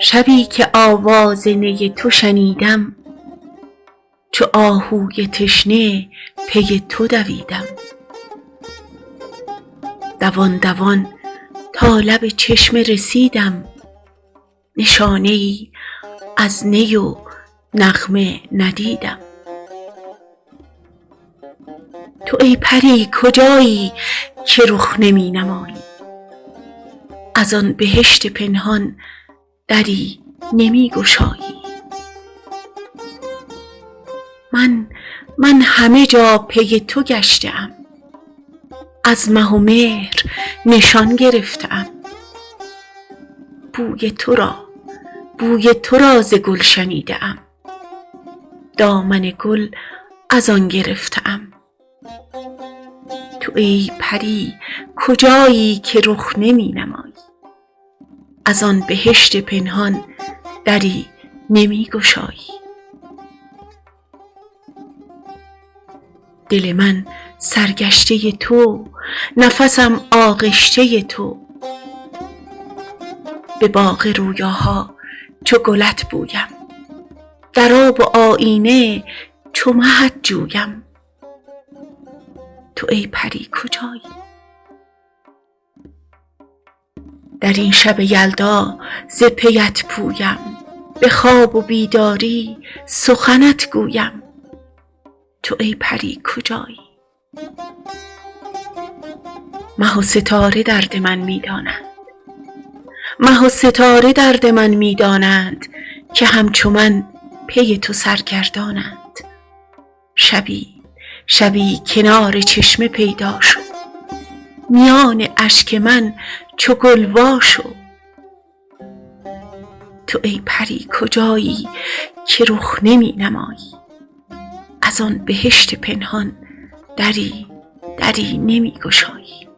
شبی که آواز نی تو شنیدم، چو آهوی تشنه پی تو دویدم. دوان دوان تا لب چشمه رسیدم، نشانه ای از نی و نغمه ندیدم. تو ای پری کجایی که رخ نمی نمایی، از آن بهشت پنهان دری نمی گشایی. من همه جا پی تو گشته ام، از مه و مهر نشان گرفته ام. بوی تو را ز گل شنیده ام، دامن گل از آن گرفته ام. تو ای پری کجایی که رخ نمی نمایی، از آن بهشت پنهان دری نمی گشایی. دل من سرگشته تو، نفسم آغشته تو. به باغ رویاها چو گلت بویم، در آب و آیینه چو مهت جویم. تو ای پری کجایی؟ در این شب یلدا ز پیت پویم، به خواب و بیداری سخنت گویم. تو ای پری کجایی؟ مه و ستاره درد من می دانند، مه و ستاره درد من می دانند، که همچو من پی تو سرگردانند. شبی کنار چشمه پیدا شو، میان اشک من چو گل وا شو. تو ای پری کجایی که رخ نمی نمایی، از آن بهشت پنهان دری نمی گشایی.